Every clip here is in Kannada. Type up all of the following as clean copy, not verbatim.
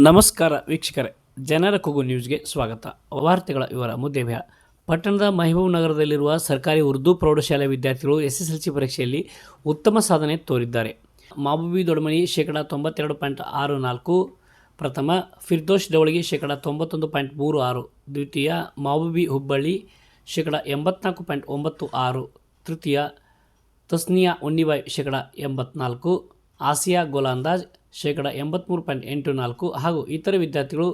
ನಮಸ್ಕಾರ ವೀಕ್ಷಕರೇ, ಜನರ ಕೂಗು ನ್ಯೂಸ್ಗೆ ಸ್ವಾಗತ. ವಾರ್ತೆಗಳ ವಿವರ. ಮುದ್ದೇಭ್ಯ ಪಟ್ಟಣದ ಮಹಬೂಬ್ ನಗರದಲ್ಲಿರುವ ಸರ್ಕಾರಿ ಉರ್ದು ಪ್ರೌಢಶಾಲೆ ವಿದ್ಯಾರ್ಥಿಗಳು ಎಸ್ಎಸ್ಎಲ್ಸಿ ಪರೀಕ್ಷೆಯಲ್ಲಿ ಉತ್ತಮ ಸಾಧನೆ ತೋರಿದ್ದಾರೆ. ಮಹಬೂಬಿ ದೊಡ್ಮನಿ (92.64) ಪ್ರಥಮ, ಫಿರ್ದೋಷ್ ಡವಳಗಿ (91.36) ದ್ವಿತೀಯ, ಮಹಬೂಬಿ ಹುಬ್ಬಳ್ಳಿ (84.96) ತೃತೀಯ, ತಸ್ನಿಯಾ ಉನ್ನಿಬಾಯ್ (84), ಆಸಿಯಾ ಗೋಲಂದಾಜ್ 83.84 ಹಾಗೂ ಇತರ ವಿದ್ಯಾರ್ಥಿಗಳು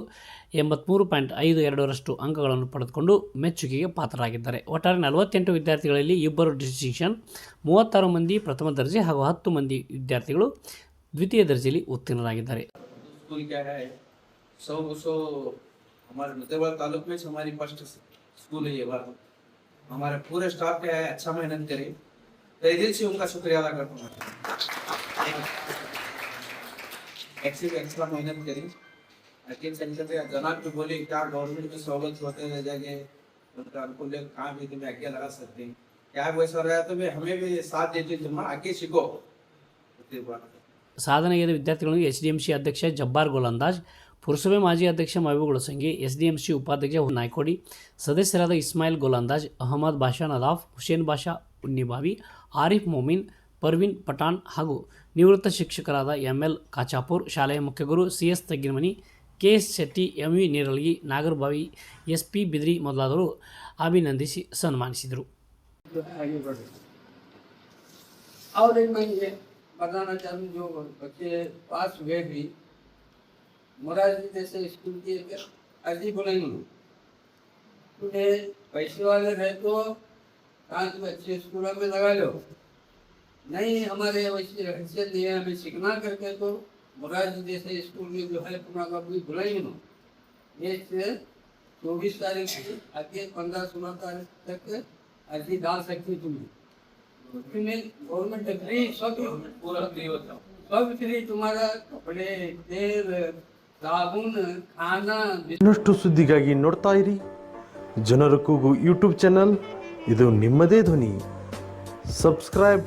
83.52ರಷ್ಟು ಅಂಕಗಳನ್ನು ಪಡೆದುಕೊಂಡು ಮೆಚ್ಚುಗೆಗೆ ಪಾತ್ರರಾಗಿದ್ದಾರೆ. ಒಟ್ಟಾರೆ 48 ವಿದ್ಯಾರ್ಥಿಗಳಲ್ಲಿ 2 ಡಿಸ್ಟಿಂಕ್ಷನ್, 36 ಮಂದಿ ಪ್ರಥಮ ದರ್ಜೆ ಹಾಗೂ 10 ಮಂದಿ ವಿದ್ಯಾರ್ಥಿಗಳು ದ್ವಿತೀಯ ದರ್ಜೆಯಲ್ಲಿ ಉತ್ತೀರ್ಣರಾಗಿದ್ದಾರೆ. हमारे मुद्देबाग तालुक में हमारी फर्स्ट स्कूल है ये बार. हमारे पूरे स्टाफ के अच्छा मेहनत करी, तहे दिल से उनका शुक्रिया अदा करता हूँ. एक्स्ट्रा मेहनत करी. लेकिन सेंटर पे जनाब भी बोले क्या गवर्नमेंट की सहूलत होते रह जाएंगे, उनका अनुकूल काम भी तुम्हें आगे लगा सकते हैं. क्या वैसा रहा तो हमें भी साथ देते तुम आगे सीखो. ಸಾಧನೆಗೈದ ವಿದ್ಯಾರ್ಥಿಗಳಿಗೆ ಎಸ್ಡಿಎಂಸಿ ಅಧ್ಯಕ್ಷ ಜಬ್ಬಾರ್ ಗೋಲಂದಾಜ್, ಪುರಸಭೆ ಮಾಜಿ ಅಧ್ಯಕ್ಷ ಮಹಬೂಬ್ ಗುಳಸಂಗಿ, ಎಸ್ಡಿಎಂಸಿ ಉಪಾಧ್ಯಕ್ಷ ನಾಯ್ಕೋಡಿ, ಸದಸ್ಯರಾದ ಇಸ್ಮಾಯಿಲ್ ಗೋಲಂದಾಜ್, ಅಹಮದ್ ಬಾಷಾ ನದಾಫ್, ಹುಸೇನ್ ಬಾಷಾ ಉನ್ನಿಬಾವಿ, ಆರಿಫ್ ಮೊಮಿನ್, ಪರ್ವೀನ್ ಪಠಾಣ್ ಹಾಗೂ ನಿವೃತ್ತ ಶಿಕ್ಷಕರಾದ ಎಂಎಲ್ ಕಾಚಾಪುರ್, ಶಾಲೆಯ ಮುಖ್ಯಗುರು C S Tagginamani, K S Shetty, M V Neeralagi, Nagarabavi, S P Bidri ಮೊದಲಾದವರು ಅಭಿನಂದಿಸಿ ಸನ್ಮಾನಿಸಿದರು. बताना चाहूँ जो बच्चे पास हुए भी मोरारजी जैसे स्कूल की अर्जी बुलाएंगे, उन्हें पैसे वाले रहे तो 5 बच्चे स्कूलों में लगा लो, नहीं हमारे वैसे हैसियत नहीं है हमें सीखना करके तो मोरारजी जैसे स्कूल में जो है तुम्हारा कभी बुलाएंगे ना. ये 24 तारीख से आगे 15-16 तारीख तक अर्जी डाल सकती तुम्हें. गवर्नमेंट फ्री सब पूरा फ्री होता है, सब फ्री. तुम्हारा कपड़े, तेल, साबुन, खाना. ಇನ್ನಷ್ಟು ಸುದ್ದಿಗಾಗಿ ನೋಡ್ತಾ ಇರಿ ಜನರ ಕೂಗು ಯೂಟ್ಯೂಬ್ ಚಾನಲ್. ಇದು ನಿಮ್ಮದೇ ಧ್ವನಿ. ಸಬ್ಸ್ಕ್ರೈಬ್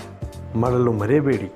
ಮಾಡಲು ಮರೆಯಬೇಡಿ.